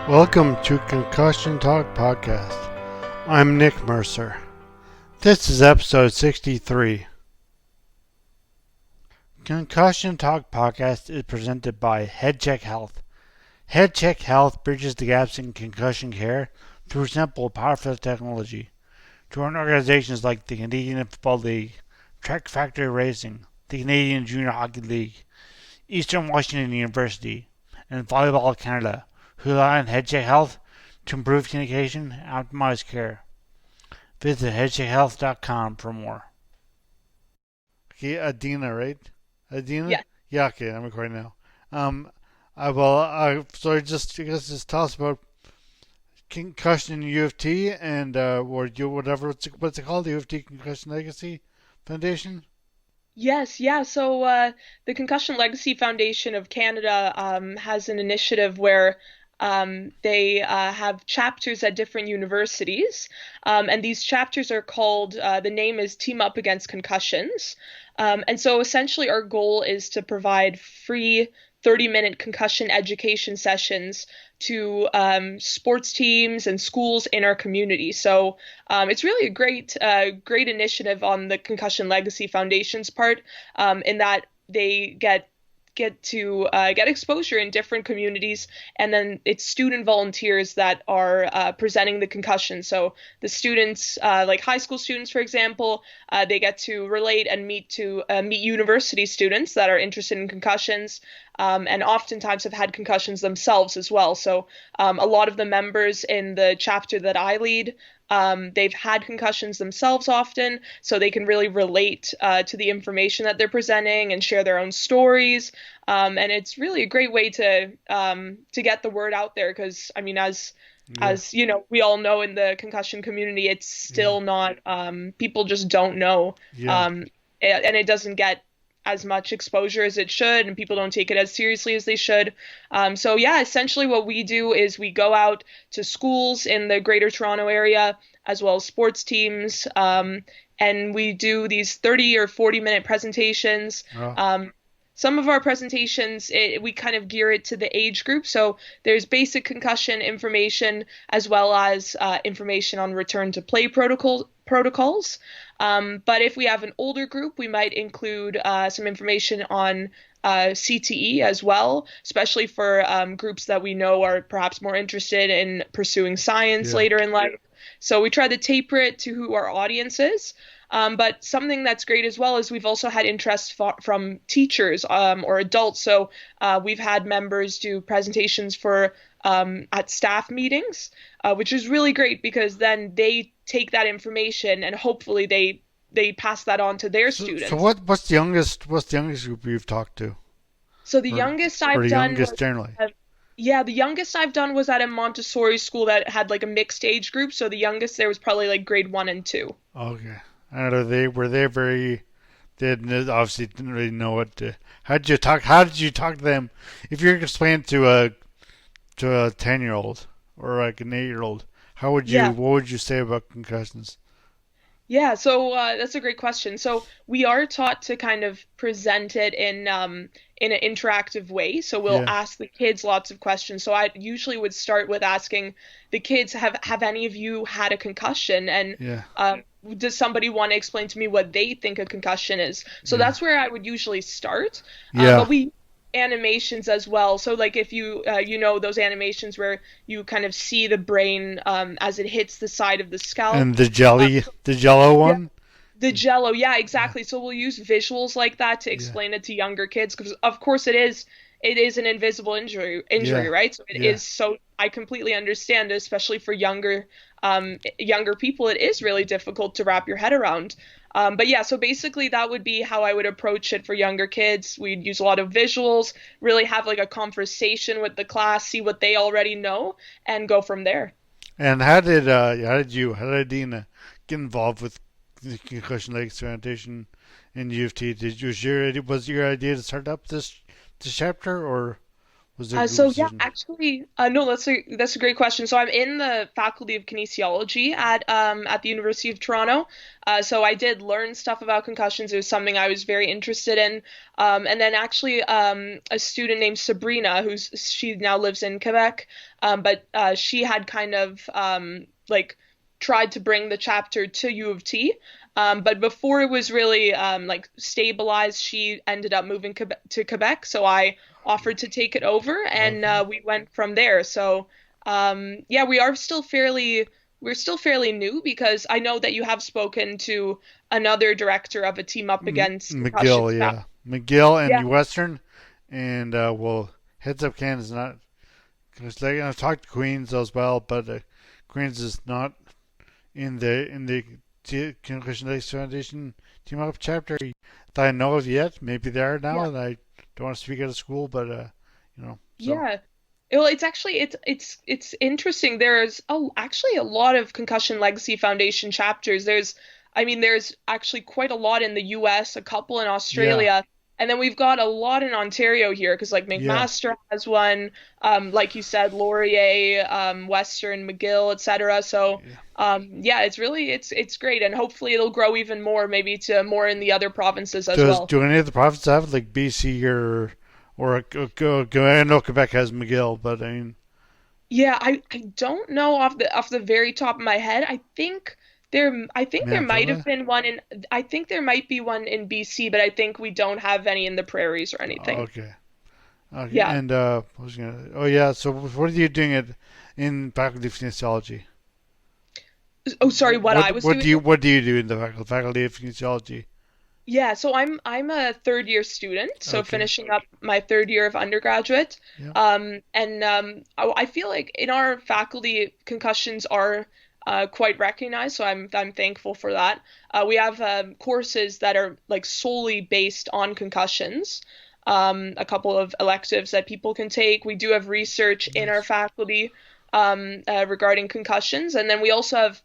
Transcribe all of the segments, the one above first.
Welcome to Concussion Talk Podcast. I'm Nick Mercer. This is episode 63. Concussion Talk Podcast is presented by HeadCheck Health. HeadCheck Health bridges the gaps in concussion care through simple, powerful technology. Join organizations like the Canadian Football League, Track Factory Racing, the Canadian Junior Hockey League, Eastern Washington University, and Volleyball Canada, who rely on HeadCheck Health to improve communication and optimize care. Visit headcheckhealth.com for more. Okay, Edina, right? Edina? Yeah. Yeah, okay, I'm recording now. Just tell us about concussion in U of T and or you whatever what's it called, the U of T Concussion Legacy Foundation. Yes, yeah. The Concussion Legacy Foundation of Canada has an initiative where they have chapters at different universities, and these chapters are called, the name is Team Up Against Concussions. And so essentially our goal is to provide free 30-minute concussion education sessions to sports teams and schools in our community. So it's really a great initiative on the Concussion Legacy Foundation's part, in that they get to get exposure in different communities, and then it's student volunteers that are presenting the concussion. So the students, like high school students, for example, they get to relate and meet university students that are interested in concussions, and oftentimes have had concussions themselves as well. So a lot of the members in the chapter that I lead, they've had concussions themselves often, so they can really relate to the information that they're presenting and share their own stories. And it's really a great way to get the word out there, because I mean, as you know, we all know in the concussion community, it's still not, people just don't know, and it doesn't get as much exposure as it should, and people don't take it as seriously as they should. So yeah, essentially what we do is we go out to schools in the Greater Toronto area, as well as sports teams, and we do these 30 or 40-minute presentations. Oh. Some of our presentations, we kind of gear it to the age group. So there's basic concussion information, as well as information on return to play protocols. But if we have an older group, we might include some information on CTE as well, especially for groups that we know are perhaps more interested in pursuing science later in life. So we try to taper it to who our audience is. But something that's great as well is we've also had interest from teachers or adults. So we've had members do presentations for at staff meetings, which is really great, because then they take that information and hopefully they pass that on to their students. So what's the youngest group you've talked to? So the youngest I've done youngest generally. Yeah, the youngest I've done was at a Montessori school that had like a mixed age group. So the youngest there was probably like grade 1 and 2. Okay. And were they very? They obviously didn't really know what to. How did you talk to them? If you're explaining to a 10-year-old or like an 8-year-old, what would you say about concussions? Yeah, so that's a great question. So we are taught to kind of present it in an interactive way. So we'll ask the kids lots of questions. So I usually would start with asking the kids, have any of you had a concussion? And does somebody want to explain to me what they think a concussion is? So that's where I would usually start. But we animations as well. So like if you those animations where you kind of see the brain as it hits the side of the scalp. And the jello one? Yeah. The jello, yeah, exactly. So we'll use visuals like that to explain it to younger kids, because of course it is an invisible injury, right? So it is, so I completely understand, especially for younger people, it is really difficult to wrap your head around. But yeah, so basically that would be how I would approach it for younger kids. We'd use a lot of visuals, really have like a conversation with the class, see what they already know, and go from there. And how did Edina get involved with the Concussion Legacy Foundation in U of T? Was your idea to start up this chapter, or Was there a group So yeah, decision? actually, no, that's a great question. So I'm in the Faculty of Kinesiology at the University of Toronto. So I did learn stuff about concussions. It was something I was very interested in. And then actually, a student named Sabrina, she now lives in Quebec, but she had kind of like tried to bring the chapter to U of T. But before it was really like stabilized, she ended up moving to Quebec. So I offered to take it over, and Okay. we went from there. So yeah, we're still fairly new because I know that you have spoken to another director of a team up against concussions. McGill, yeah, McGill Yeah, and Western, and well, heads up Canada's not. Cause like I've talked to Queens as well, but Queens is not in the Concussion Legacy Foundation team up chapter that I know of yet. Maybe they are now, yeah, and I don't want to speak out of school, but so yeah. Well, it's actually it's interesting. There's actually a lot of Concussion Legacy Foundation chapters. There's actually quite a lot in the US, a couple in yeah, Australia, and then we've got a lot in Ontario here because like yeah, McMaster has one, like you said, Laurier, Western, McGill, etc. So yeah. yeah, it's great, and hopefully it'll grow even more, maybe to more in the other provinces as Does well. do any of the provinces have like BC or I know Quebec has McGill, but I mean, Yeah, I don't know off the very top of my head. I think there might have Manitoba. been one in I think there might be one in BC, but I think we don't have any in the prairies or anything. Okay. Okay, Yeah. and what was gonna? Oh yeah. So what are you doing in faculty of kinesiology? Oh, sorry, what I was doing? What do you do in the faculty of kinesiology? Yeah, so I'm a third year student, so Okay. finishing up my third year of undergraduate. Yeah. And I feel like in our faculty, concussions are quite recognized, so I'm thankful for that. We have courses that are like solely based on concussions. A couple of electives that people can take. We do have research in our Nice. faculty regarding concussions, and then we also have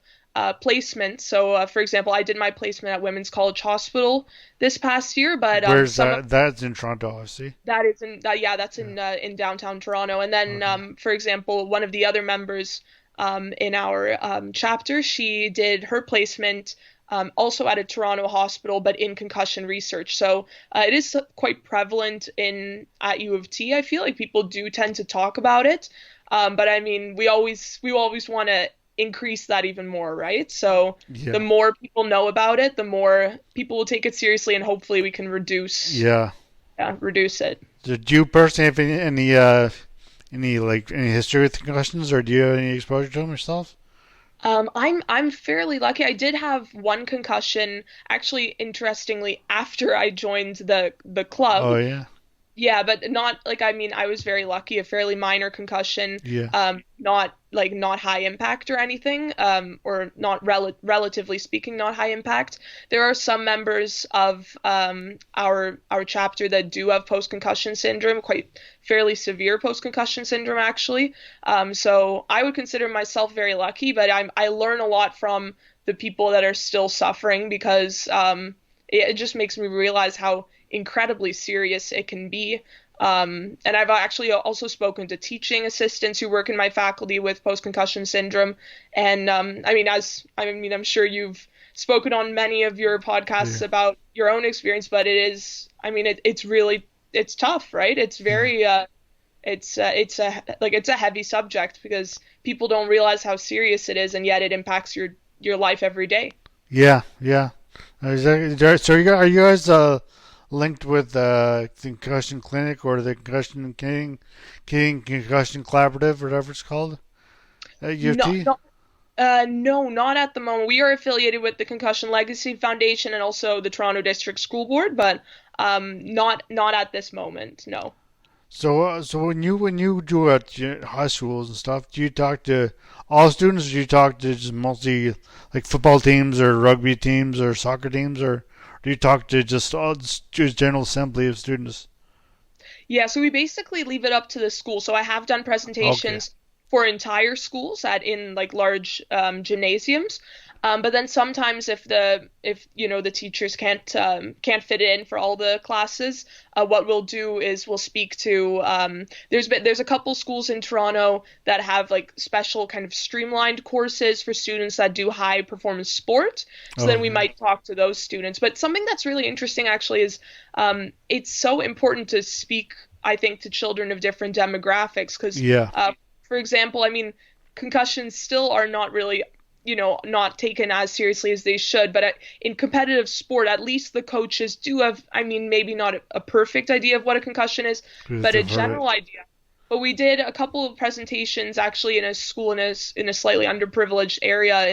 placement. So, for example, I did my placement at Women's College Hospital this past year, but Where's some of that? That's in Toronto, I see. that is in yeah, that's Yeah. in downtown Toronto. And then, Okay. for example, one of the other members in our chapter, she did her placement. Also at a Toronto hospital, but in concussion research. So it is quite prevalent in at U of T. I feel like people do tend to talk about it, but I mean, we always want to increase that even more, right? So the Yeah. more people know about it, the more people will take it seriously, and hopefully we can Yeah. reduce it. Do you personally have any history with concussions, or do you have any exposure to them yourself? I'm fairly lucky. I did have one concussion, actually, interestingly, after I joined the club. Oh yeah. Yeah, but not like I was very lucky, a fairly minor concussion, Yeah. not high impact or anything, or not relatively speaking, not high impact. There are some members of our chapter that do have post-concussion syndrome, quite fairly severe post-concussion syndrome actually. So I would consider myself very lucky, but I learn a lot from the people that are still suffering because it just makes me realize how incredibly serious it can be. And I've actually also spoken to teaching assistants who work in my faculty with post-concussion syndrome. And I'm sure you've spoken on many of your podcasts Yeah. about your own experience, but it's really, it's tough, right? It's Yeah. very, it's a heavy subject because people don't realize how serious it is, and yet it impacts your life every day. Yeah. Yeah. So are you guys linked with the concussion clinic or the King concussion collaborative, whatever it's called at U of No, T? no, not at the moment. We are affiliated with the Concussion Legacy Foundation and also the Toronto District School Board, but not at this moment. No. So when you do at high schools and stuff, do you talk to all students, or do you talk to just mostly like football teams or rugby teams or soccer teams, or do you talk to just general assembly of students? Yeah, so we basically leave it up to the school. So I have done Okay. presentations for entire schools at in like large gymnasiums. But then sometimes if the teachers can't fit in for all the classes, what we'll do is we'll speak to there's a couple schools in Toronto that have like special kind of streamlined courses for students that do high performance sport. So then we Okay. might talk to those students. But something that's really interesting actually is it's so important to speak, I think, to children of different demographics because, Yeah. for example, I mean, concussions still are not really, not taken as seriously as they should. But in competitive sport, at least the coaches do have, I mean, maybe not a perfect idea of what a concussion is, Because but a they've heard it. general idea. But we did a couple of presentations actually in a school in a slightly underprivileged area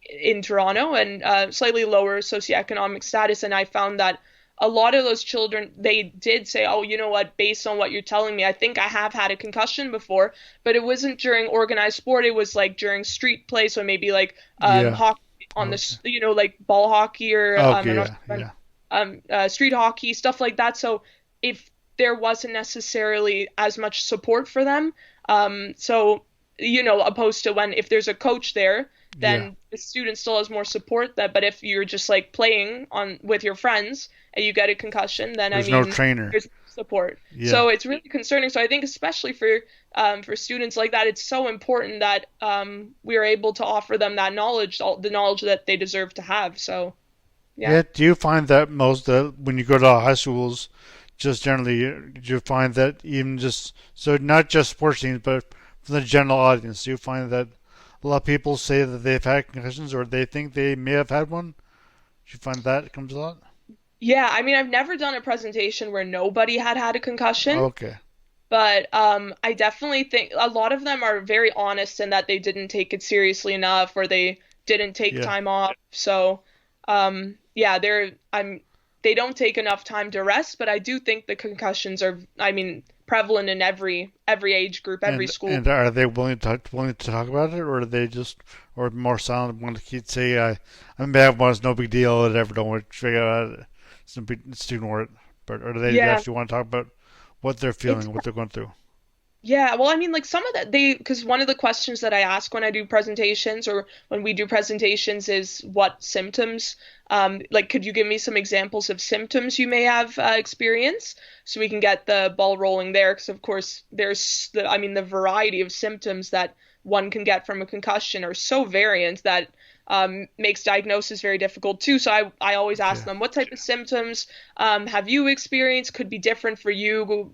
in Toronto and slightly lower socioeconomic status, and I found that a lot of those children, they did say, oh, you know what, based on what you're telling me, I think I have had a concussion before, but it wasn't during organized sport. It was like during street play, so maybe like Yeah. hockey on Okay. like ball hockey or Okay. I'm not Yeah. sure, Yeah. street hockey, stuff like that. So if there wasn't necessarily as much support for them, so opposed to when if there's a coach there, Yeah. then the student still has more support. But if you're just like playing on with your friends and you get a concussion, then I There's no mean trainer. there's no support. Yeah. So it's really concerning. So I think especially for students like that, it's so important that we are able to offer them that knowledge, the knowledge that they deserve to have. So yeah. Yeah. Do you find that most when you go to high schools, just generally, do you find that even just so not just sports teams, but from the general audience, do you find that a lot of people say that they've had concussions or they think they may have had one? Do you find that comes a lot? Yeah, I mean, I've never done a presentation where nobody had a concussion, Okay. but I definitely think a lot of them are very honest in that they didn't take it seriously enough or they didn't take Yeah. time off. So, yeah, they don't take enough time to rest, but I do think the concussions are, I mean, prevalent in every age group, every school. And are they willing to talk about it, or are they just or more silent? Want to keep say I'm bad one, it's no big deal, whatever. Don't want to figure out it's no big student work, but or do they Yeah, actually want to talk about what they're it's feeling, what they're going through? Yeah, well, I mean, like some of that because one of the questions that I ask when I do presentations or when we do presentations is what symptoms, like, could you give me some examples of symptoms you may have experienced so we can get the ball rolling there? Because of course, I mean, the variety of symptoms that one can get from a concussion are so variant that makes diagnosis very difficult too. So I always ask Okay. them, what type of symptoms have you experienced? Could be different for you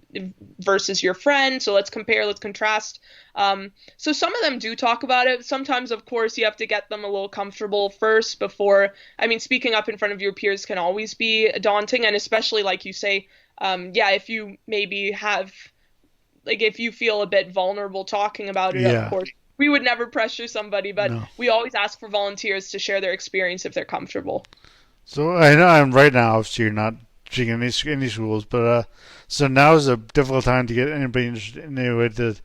versus your friend. So let's compare, let's contrast. So some of them do talk about it. Sometimes, of course, you have to get them a little comfortable first before, I mean, speaking up in front of your peers can always be daunting. And especially, like you say, yeah, if you maybe have, like, if you feel a bit vulnerable talking about it, of Yeah. course, we would never pressure somebody, but No. we always ask for volunteers to share their experience if they're comfortable. So I know I'm right now. Obviously, you're not teaching any schools, but so now is a difficult time to get anybody interested anyway to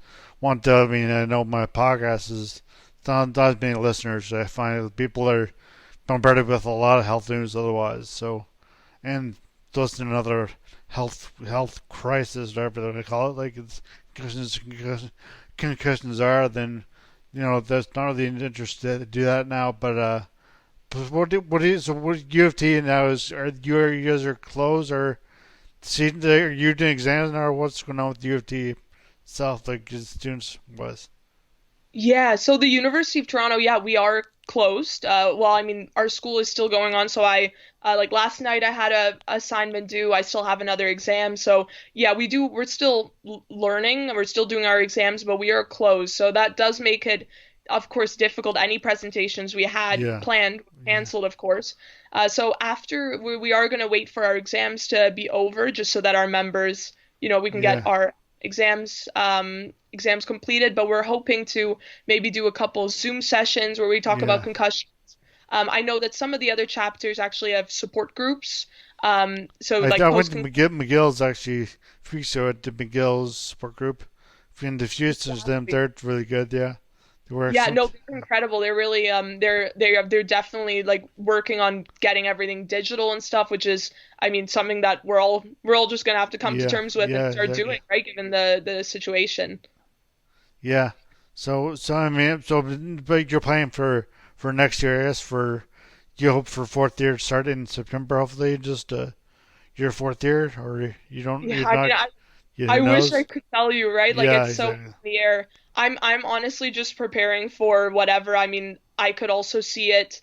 want to. I mean, I know my podcast is not as many listeners. I find that people are bombarded with a lot of health news otherwise. So and just another health crisis, whatever they want to call it, like it's concussions are, then that's not really interested to do that now. But what U of T now is you guys are closed or are you doing exams now or what's going on with U of T itself like your students was? Yeah, so the University of Toronto, yeah, we are closed. Well, I mean, our school is still going on, so like last night I had a assignment due. I still have another exam. So, yeah, we're still learning, we're still doing our exams, but we are closed. So that does make it, of course, difficult. Any presentations we had Yeah, planned, yeah, canceled, of course. So after we are going to wait for our exams to be over just so that our members, we can get yeah, our exams completed, but we're hoping to maybe do a couple Zoom sessions where we talk about yeah. concussion. I know that some of the other chapters actually have support groups. So like I went post to McGill's actually a few weeks ago at the McGill's support group. If you can diffuse them, Exactly. they're really good. Yeah, they were Yeah, no, excellent. they're incredible. They're really they're definitely like working on getting everything digital and stuff, which is I mean something that we're all just gonna have to come to Yeah, terms with and yeah, start exactly. doing, right? Given the situation. Yeah. So I mean, but you're playing for for next year, I guess. For you hope for fourth year to start in September, hopefully, just your fourth year, or you don't, Yeah, you're I mean, not, I who wish I knows? could tell you, right? Like Yeah, it's so in exactly. the air. I'm honestly just preparing for whatever. I mean, I could also see it.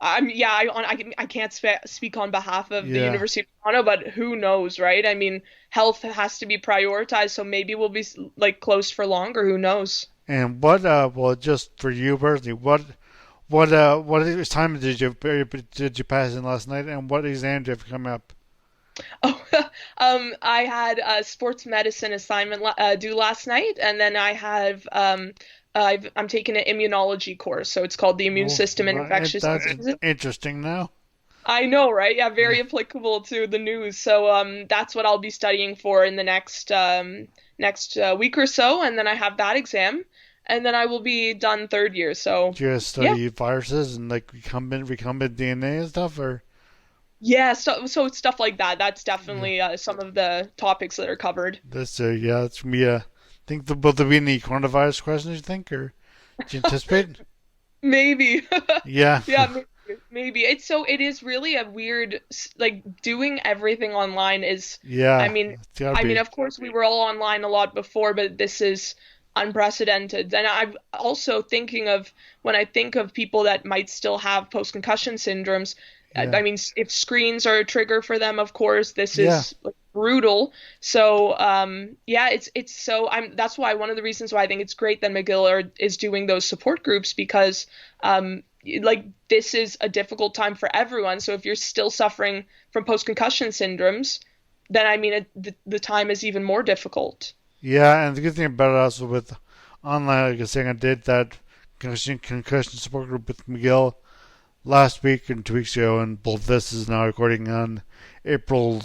Yeah, I can't speak on behalf of the Yeah. University of Toronto, but who knows, right? I mean, health has to be prioritized, so maybe we'll be like closed for longer. Who knows? And well, just for you personally, what time did you pass in last night, and what exam do you have coming up? Oh, I had a sports medicine assignment due last night, and then I have I'm taking an immunology course, so it's called the Immune Oh, System and right, Infectious that's Diseases. interesting now. I know, right? Yeah, Yeah. very applicable to the news. So that's what I'll be studying for in the next week or so, and then I have that exam, and then I will be done third year. So Do you yeah, study viruses and like recombinant DNA and stuff, or yeah. So stuff like that. That's yeah, definitely some of the topics that are covered. that's me. Think will there be any coronavirus questions? You think, or do you anticipate? Maybe. Yeah, Yeah, maybe. It is really a weird like doing everything online is I yeah, mean it's gotta be. of course we were all online a lot before, but this is unprecedented. And I'm also thinking of when I think of people that might still have post-concussion syndromes, Yeah, I mean if screens are a trigger for them, of course, this yeah, is like, brutal. So, yeah, it's so that's why one of the reasons why I think it's great that is doing those support groups because like this is a difficult time for everyone. So if you're still suffering from post-concussion syndromes, then I mean the time is even more difficult. yeah. And the good thing about it also with online, like I was saying, I did that concussion support group with Miguel last week and 2 weeks ago, and both this is now recording on April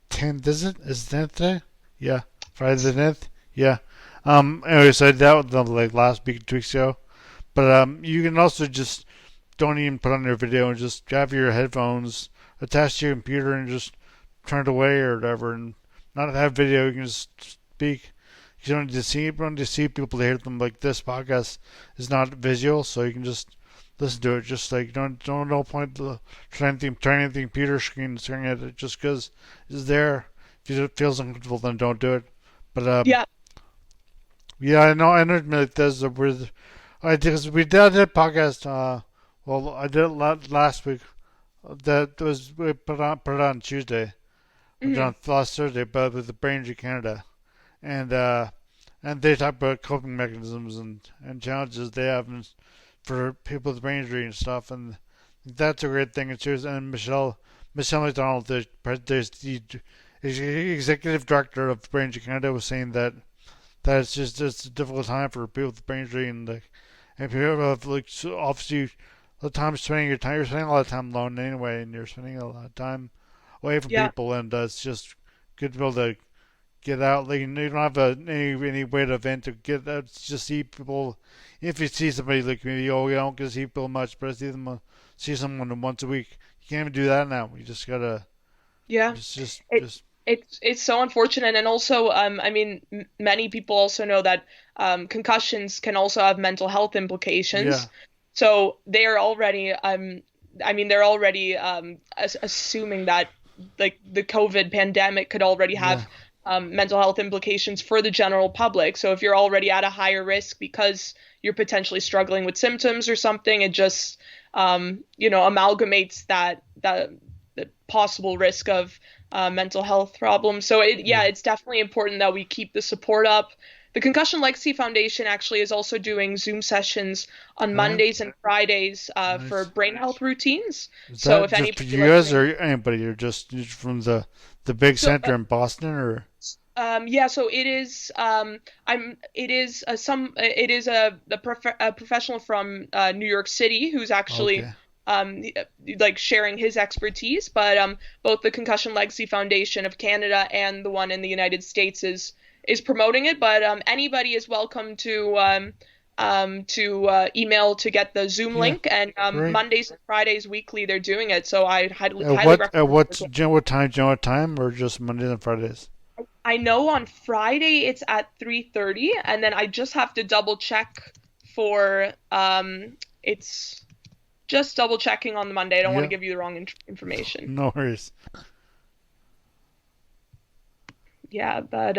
10th. Is it? Is it 10th today? Yeah, Friday the 10th. Yeah. Anyway, so I did that with them like last week, 2 weeks ago. But you can also just don't even put on your video and just have your headphones attached to your computer and just turn it away or whatever, and not have video. You can just speak. You don't need to see. You don't need to see people to hear them. Like this podcast is not visual, so you can just listen to it. Just like don't no point to turn anything computer screen staring at it just because it's there. If it feels uncomfortable, then don't do it. But Yeah. yeah, I know. Like this, I did because we did a podcast. Well, I did it last week. That was we put it on Tuesday. I did it Hmm. on last Thursday, but with the Brain Injury Canada, and they talk about coping mechanisms and challenges they have for people with brain injury and stuff, and that's a great thing. And she was, and Michelle McDonald, the executive director of Brain Injury Canada, was saying that it's a difficult time for people with brain injury and people have like so obviously the time spending your time you're spending a lot of time alone anyway, and you're spending a lot of time away from Yeah. people, and it's just good to be able to get out. Like you don't have any way to vent to get out. Just see people. If you see somebody like me, oh, you don't get to see people much, but I see someone once a week. You can't even do that now. You just gotta Yeah. It just it's so unfortunate, and also, I mean, many people also know that concussions can also have mental health yeah implications. So they are already, I mean, they're already assuming that like the COVID pandemic could already yeah have mental health implications for the general public. So if you're already at a higher risk because you're potentially struggling with symptoms or something, it just amalgamates the possible risk of mental health problems. So yeah it's definitely important that we keep the support up. The Concussion Legacy Foundation actually is also doing Zoom sessions on right Mondays and Fridays for nice. brain health routines. Is So that if just for anybody you guys listening, or anybody, or just from the big so center in Boston, or yeah, so it is it is a professional from New York City who's actually okay, um like sharing his expertise, but both the Concussion Legacy Foundation of Canada and the one in the United States is promoting it, but anybody is welcome to email to get the Zoom yeah, link, and great. Mondays and Fridays weekly they're doing it, so I highly At recommend it as well. what time? Do you know what time, or just Mondays and Fridays? I know on Friday it's at 3:30, and then I just have to double check for it's just double checking on the Monday. I don't want to Yeah, give you the wrong information. no worries. Yeah, but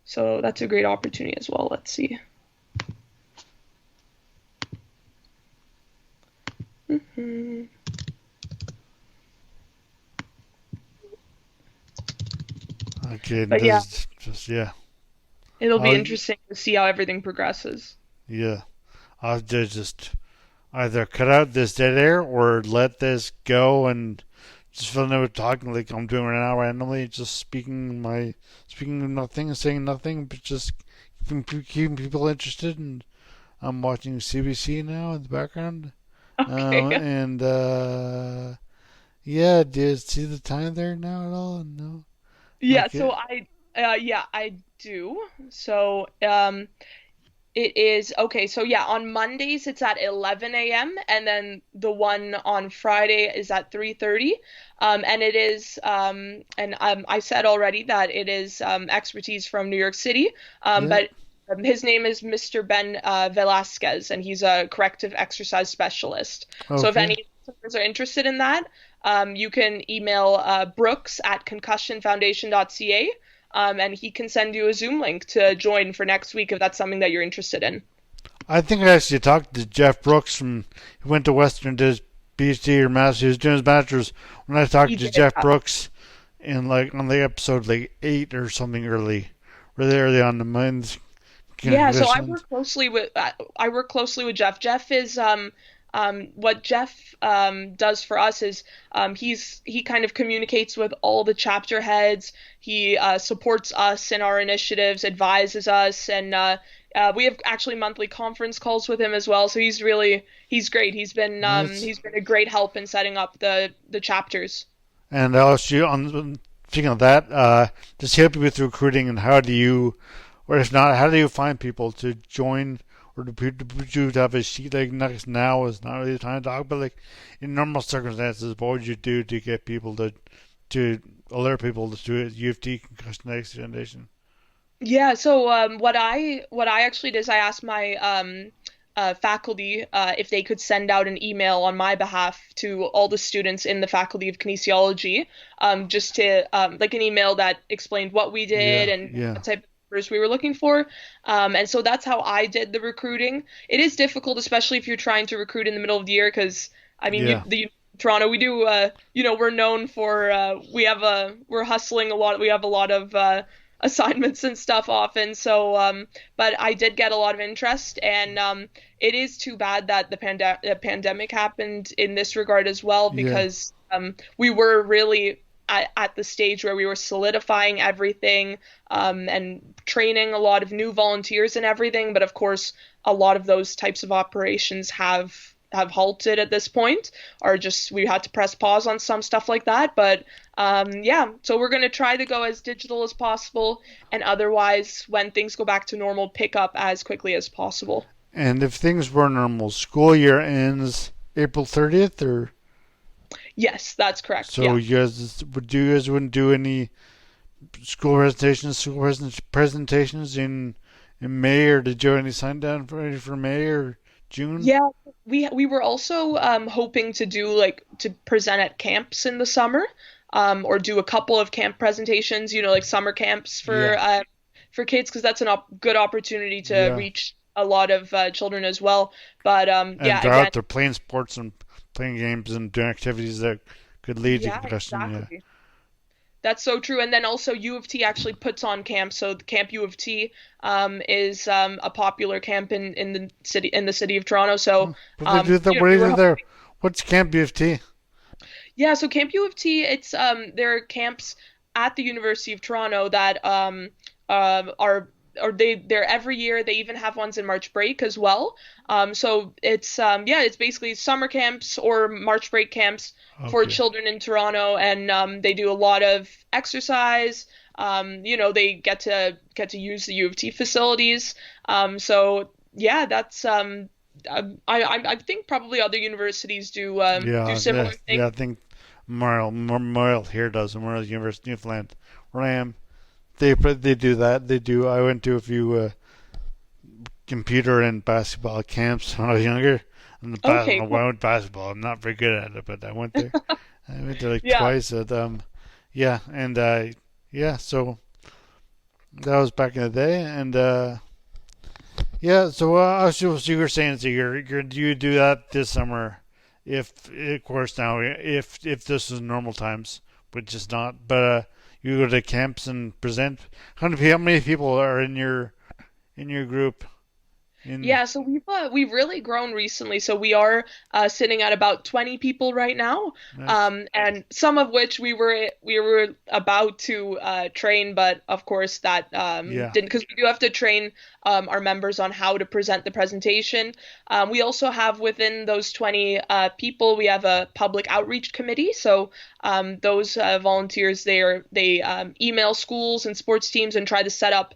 so that's a great opportunity as well. Let's see. Hmm. Okay, But yeah, this just yeah. it'll be I'll interesting to see how everything progresses. yeah. I'll just either cut out this dead air or let this go and just feel no talking like I'm doing right now randomly, just speaking nothing, saying nothing, but just keeping people interested. And I'm watching CBC now in the background. Okay. And yeah, do you see the time there now at all? No. Yeah, Okay. so I do. So it is okay. So yeah, on Mondays it's at 11 a.m. and then the one on Friday is at 3:30. And it is and I said already that it is expertise from New York City. Yeah. But his name is Mr. Ben Velasquez, and he's a corrective exercise specialist. So if Okay. any listeners are interested in that, you can email Brooks at concussionfoundation.ca, and he can send you a Zoom link to join for next week if that's something that you're interested in. I think I actually talked to Jeff Brooks from he went to Western, did his PhD or master. He was doing his master's when I He talked to did. Jeff Brooks in like on the episode like 8 or something really early on the men's Yeah, so conditions. I work closely with Jeff. Jeff is what Jeff does for us is he kind of communicates with all the chapter heads. He supports us in our initiatives, advises us, and we have actually monthly conference calls with him as well. So he's great. Nice. He's been a great help in setting up the chapters. And also on speaking of that, just help you with recruiting and how do you, or if not, how do you find people to join or to have a sheet like next now is not really the time to talk, but like in normal circumstances, what would you do to get people to alert people to it? U of T Concussion Legacy Foundation. Yeah, so what I actually did is I asked my faculty if they could send out an email on my behalf to all the students in the Faculty of Kinesiology, just to like an email that explained what we did Yeah, and yeah, what type of numbers we were looking for. And so that's how I did the recruiting. It is difficult, especially if you're trying to recruit in the middle of the year, because I mean, yeah. Toronto, we do, we're known for we're hustling a lot. We have a lot of assignments and stuff often. So, but I did get a lot of interest, and it is too bad that the pandemic happened in this regard as well, Yeah. because we were really at the stage where we were solidifying everything, and training a lot of new volunteers and everything. But of course, a lot of those types of operations have halted at this point, or just we had to press pause on some stuff like that. But yeah, so we're going to try to go as digital as possible, and otherwise, when things go back to normal, pick up as quickly as possible. And if things were normal, school year ends April 30th, or Yes, that's correct. so Yeah. you guys wouldn't do any school presentations in May, or did you have any sign down for May or June? Yeah, we were also hoping to do like to present at camps in the summer, or do a couple of camp presentations, like summer camps Yeah, for kids, because that's good opportunity to yeah. reach a lot of children as well. But And yeah, they're again, out there playing sports and playing games and doing activities that could lead to yeah, concussion. Yeah. exactly. That's so true. And then also U of T actually puts on camps. So the Camp U of T is a popular camp in the city of Toronto. So What do they do there? What do we they were do there? What's Camp BFT? Yeah, so Camp U of T, it's there are camps at the University of Toronto that are or they're every year. They even have ones in March break as well. So it's yeah, it's basically summer camps or March break camps for Okay. children in Toronto, and they do a lot of exercise. They get to use the U of T facilities. So yeah, that's I think probably other universities do Yeah, yeah, similar yeah. things. I think Memorial here does. Memorial University of Newfoundland, where I am. They do that. They do. I went to a few computer and basketball camps when I was younger. Okay, I cool. went basketball. I'm not very good at it, but I went there. I went there like Yeah. twice. Yeah, and yeah. So that was back in the day, and yeah. So you were saying, so you do that this summer, if of course now if this is normal times, which is not, but you go to camps and present. How many people are in your group? In Yeah, so we've really grown recently. So we are sitting at about 20 people right now, Nice. and some of which we were about to train, but of course that Yeah. didn't, because we do have to train our members on how to present the presentation. We also have within those 20 people, we have a public outreach committee. So those volunteers, they email schools and sports teams and try to set up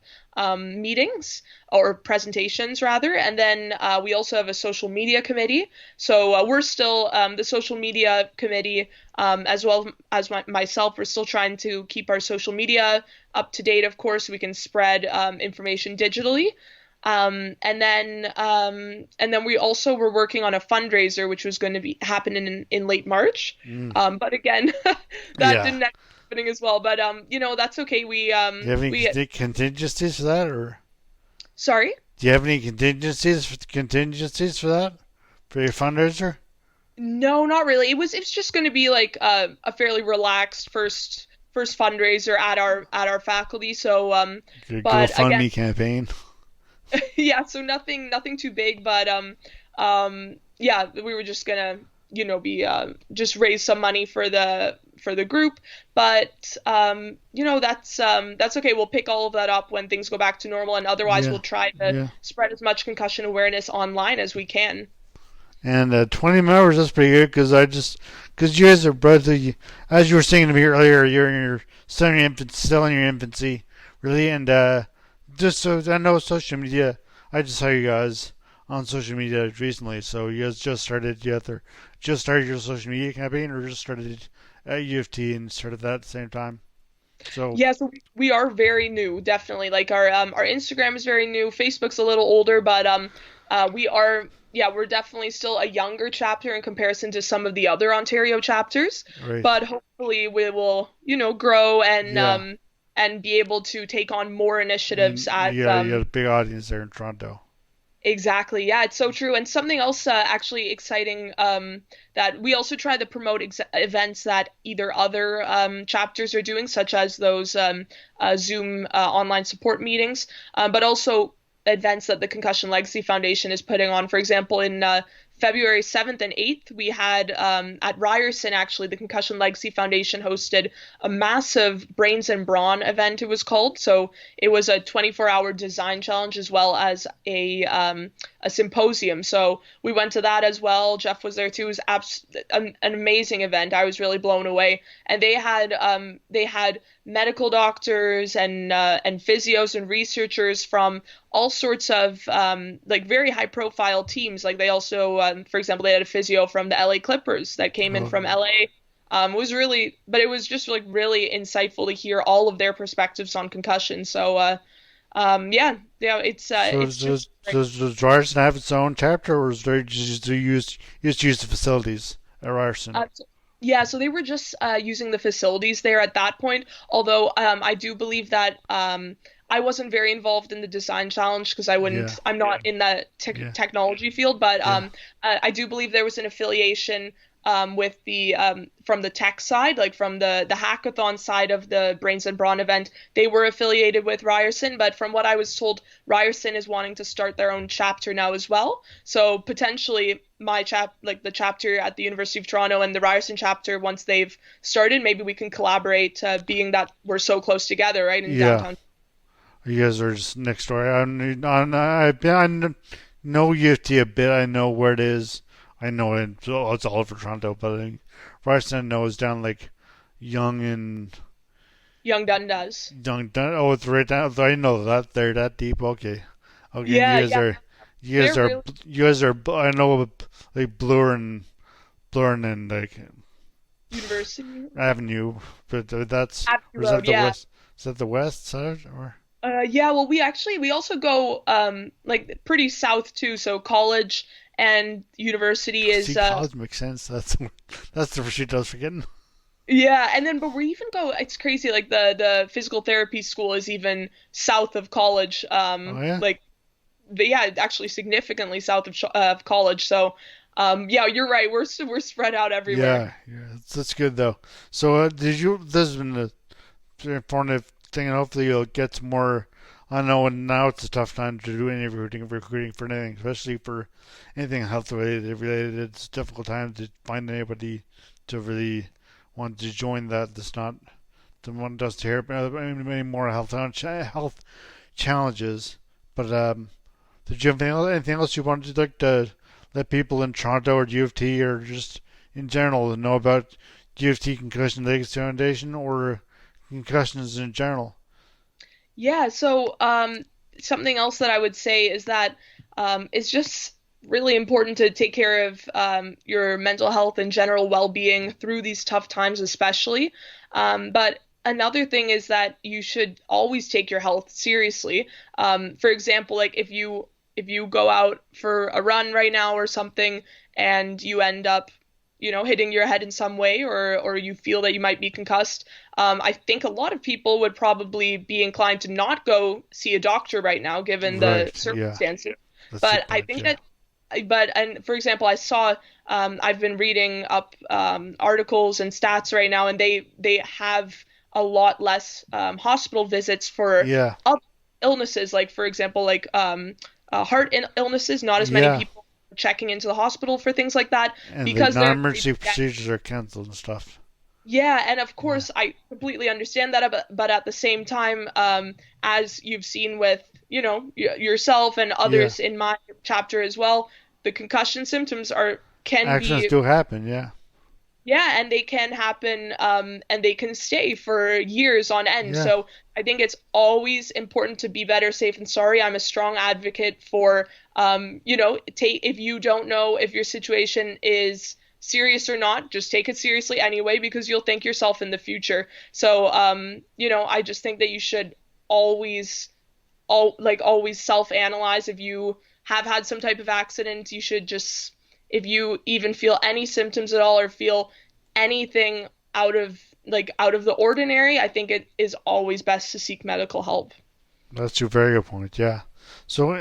meetings or presentations rather. And then we also have a social media committee. So we're still the social media committee, as well as myself. We're still trying to keep our social media up to date. Of course, so we can spread information digitally. And then we also were working on a fundraiser, which was going to be happening in late March. Mm. But again, that Yeah. didn't end up happening as well. But that's okay. Do you have any We contingencies for that, or sorry. do you have any contingencies for that for your fundraiser? No, not really. It's just going to be like a fairly relaxed first fundraiser at our faculty. So Your but again, GoFundMe campaign. yeah, so nothing too big, but yeah, we were just gonna be just raise some money for the group, but that's okay. We'll pick all of that up when things go back to normal, and otherwise Yeah. we'll try to Yeah. spread as much concussion awareness online as we can. And 20 members, that's pretty good because you guys are brotherly. As you were saying to me earlier, you're in your still in your infancy, really. And just so I know social media, I just saw you guys on social media recently. So you guys just started your social media campaign, or just started at U of T and started that at the same time. So Yeah, so we are very new, definitely. Like our Instagram is very new. Facebook's a little older, but we are, yeah, we're definitely still a younger chapter in comparison to some of the other Ontario chapters. right, But hopefully we will, grow yeah. and be able to take on more initiatives And as you got a big audience there in Toronto. exactly. Yeah, it's so true. And something else actually exciting that we also try to promote events that either other chapters are doing, such as those Zoom online support meetings, but also events that the Concussion Legacy Foundation is putting on. For example, in February 7th and 8th, we had at Ryerson, actually, the Concussion Legacy Foundation hosted a massive Brains and Brawn event, it was called. So it was a 24-hour design challenge as well as a symposium. So we went to that as well. Jeff was there too. It was an amazing event. I was really blown away. And they had medical doctors and physios and researchers from all sorts of like very high profile teams. Like they also, for example, they had a physio from the LA Clippers that came in Oh, from LA. It was really, but it was just like really insightful to hear all of their perspectives on concussion. So, yeah, so it's just great. does Ryerson have its own chapter, or is there just use the facilities at Ryerson? Yeah, so they were just using the facilities there at that point. Although I do believe that I wasn't very involved in the design challenge because Yeah, I'm not in the yeah, technology field, but yeah. I do believe there was an affiliation with the from the tech side, like from the hackathon side of the Brains and Brawn event. They were affiliated with Ryerson, but from what I was told, Ryerson is wanting to start their own chapter now as well. So potentially like the chapter at the University of Toronto and the Ryerson chapter, once they've started, maybe we can collaborate, being that we're so close together, right, in Yeah. downtown. You guys are just next door. I know U of T a bit. I know where it is. I know it's all over Toronto, but I think Ryerson I know is down like Young and Young Dundas. Young. Oh, it's right down. I know that they're that deep. Okay. Okay. And Yeah, yeah, they're really you guys are. I know like Blur and like university. Avenue, but that's Abbey or is that Road, the yeah. west? Is that the west side or? Yeah, well, we also go like pretty south too, so College and university is See, college makes sense. That's the sheet I was forgetting. yeah, and then but we even go it's crazy like the physical therapy school is even south of college Oh yeah, like yeah, actually significantly south of college. So yeah, you're right. We're spread out everywhere. yeah. That's good though. So did you? This has been a very informative thing, and hopefully you'll get some more. I know, and now it's a tough time to do any recruiting for anything, especially for anything health related. It's a difficult time to find anybody to really want to join that. That's not the one does to hear any more health challenges. But did you have anything else you wanted to like to let people in Toronto or U of T or just in general know about U of T Concussion Legacy Foundation or concussions in general? Yeah, so something else that I would say is that it's just really important to take care of your mental health and general well-being through these tough times, especially. But another thing is that you should always take your health seriously. For example, like if you go out for a run right now or something and you end up hitting your head in some way or you feel that you might be concussed, I think a lot of people would probably be inclined to not go see a doctor right now, given the Right. Yeah. circumstances. That's the But I point. think Yeah. that, and for example, I saw, I've been reading up articles and stats right now, and they have a lot less hospital visits for Yeah. other illnesses, like for example, like illnesses, not as many Yeah. people checking into the hospital for things like that And the because they're non-emergency procedures are canceled and stuff. yeah, and of Yeah. course, I completely understand that, but at the same time, as you've seen with, yourself and Yeah. others in my chapter as well, the concussion symptoms can Accidents be, do happen. Yeah. yeah, and they can happen, and they can stay for years on end. Yeah. So I think it's always important to be better safe than sorry. I'm a strong advocate for, take if you don't know if your situation is serious or not, just take it seriously anyway because you'll thank yourself in the future. So, I just think that you should always, always self-analyze. If you have had some type of accident, you should just, if you even feel any symptoms at all or feel anything out of the ordinary, I think it is always best to seek medical help. That's a very good point. Yeah. So,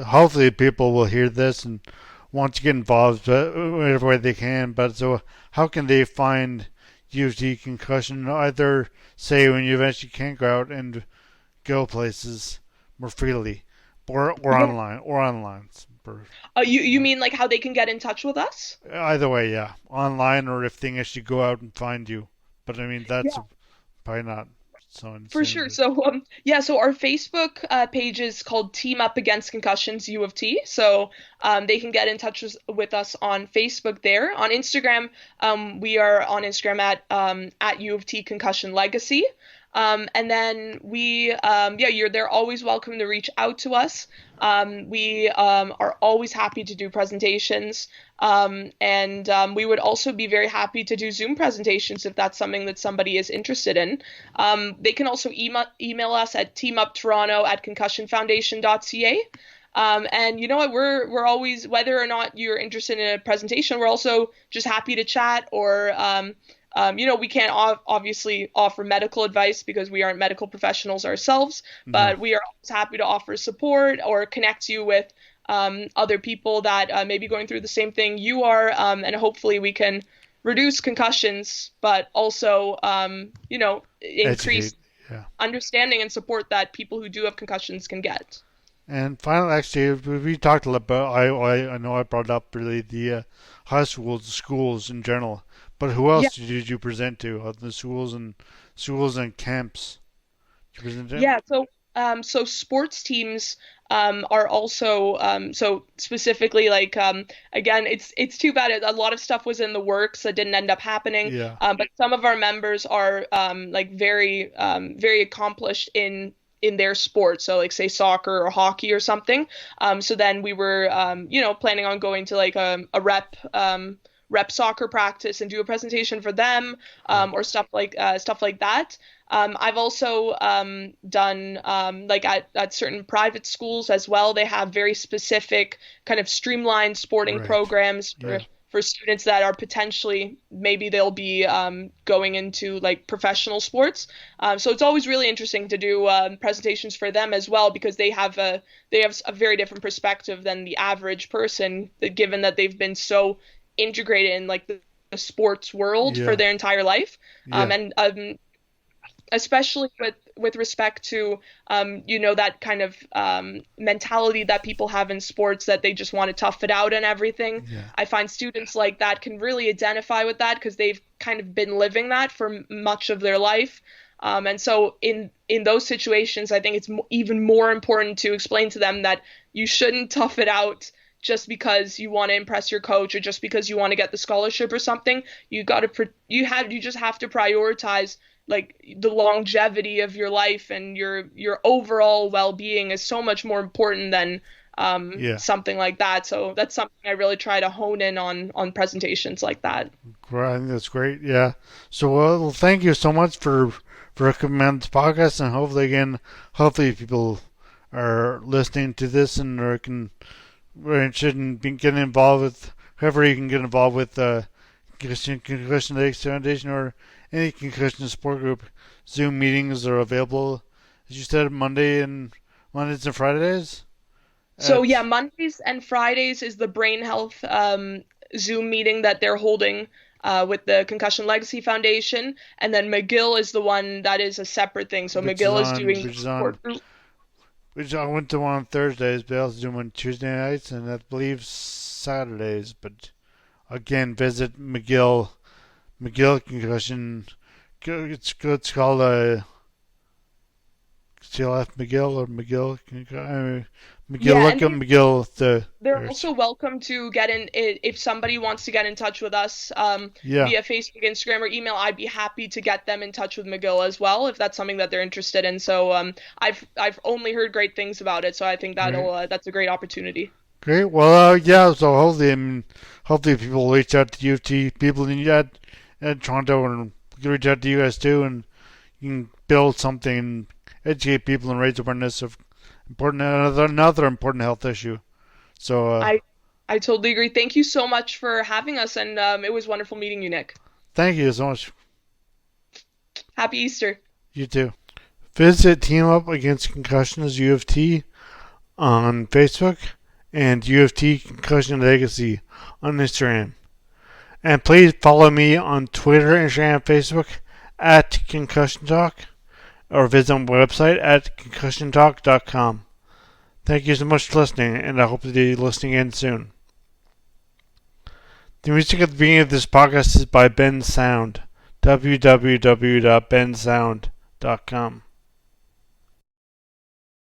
hopefully people will hear this and want to get involved whatever way they can. But so, how can they find UT concussion? Either say when you eventually can't go out and go places more freely, or Yeah. online or online. You mean like how they can get in touch with us? Either way, yeah, online or if they actually go out and find you. But I mean that's probably not so For insane. sure. So, yeah, so our Facebook page is called Team Up Against Concussions U of T. So, they can get in touch with us on Facebook there. On Instagram, we are on Instagram at U of T Concussion Legacy. And then they're always welcome to reach out to us. We are always happy to do presentations. And we would also be very happy to do Zoom presentations if that's something that somebody is interested in. They can also email us at teamuptoronto@concussionfoundation.ca. And you know what, we're always, whether or not you're interested in a presentation, we're also just happy to chat or we can't obviously offer medical advice because we aren't medical professionals ourselves, No, but we are always happy to offer support or connect you with other people that may be going through the same thing you are, and hopefully we can reduce concussions, but also, educate. increase Yeah. understanding and support that people who do have concussions can get. And finally, actually, we talked a lot about. I know I brought up really the high schools, schools in general. But who Yeah. else did you present to? The schools and camps? Did you present to? Yeah, so sports teams are also so specifically like again it's too bad a lot of stuff was in the works that didn't end up happening. Yeah. But some of our members are like very accomplished in their sport, so like say soccer or hockey or something. So then we were planning on going to like a rep rep soccer practice and do a presentation for them, or stuff like that. I've also done like at certain private schools as well. They have very specific kind of streamlined sporting Right. programs Yeah. for students that are potentially maybe they'll be going into like professional sports. So it's always really interesting to do presentations for them as well because they have a very different perspective than the average person, given that they've been so integrated in like the sports world for Yeah. their entire life. Yeah. And especially with respect to that kind of mentality that people have in sports that they just want to tough it out and everything. Yeah. I find students like that can really identify with that because they've kind of been living that for much of their life. And so in those situations, I think it's even more important to explain to them that you shouldn't tough it out just because you want to impress your coach or just because you want to get the scholarship or something. You just have to prioritize like the longevity of your life, and your overall well-being is so much more important than Yeah. something like that. So that's something I really try to hone in on presentations like that. I think that's great. Yeah. So, well, thank you so much for recommending this podcast, and hopefully people are listening to this and are interested in getting involved with whoever you can get involved with Concussion Legacy Foundation or any concussion support group. Zoom meetings are available, as you said, Mondays and Fridays. So yeah, At Mondays and Fridays is the brain health Zoom meeting that they're holding with the Concussion Legacy Foundation, and then McGill is the one that is a separate thing. So which is McGill is on doing the which is on support group. which I went to one on Thursdays, but I also do one on Tuesday nights and I believe Saturdays. But again, visit McGill Concussion. It's called CLF McGill or McGill. McGill, Yeah, look and up McGill. they're also welcome to get in if somebody wants to get in touch with us Yeah, via Facebook, Instagram, or email. I'd be happy to get them in touch with McGill as well if that's something that they're interested in. So I've only heard great things about it, so I think great, that's a great opportunity. great. Well, yeah. So hopefully people reach out to UT people in Toronto and reach out to you guys too, and you can build something, educate people, and raise awareness of another important health issue. So I I totally agree. Thank you so much for having us, and it was wonderful meeting you, Nick. thank you so much. Happy Easter. You too. Visit Team Up Against Concussions UFT on Facebook and UFT Concussion Legacy on Instagram. And please follow me on Twitter, Instagram, Facebook at Concussion Talk or visit my website at concussiontalk.com. Thank you so much for listening, and I hope to be listening in soon. The music at the beginning of this podcast is by Ben Sound. www.bensound.com.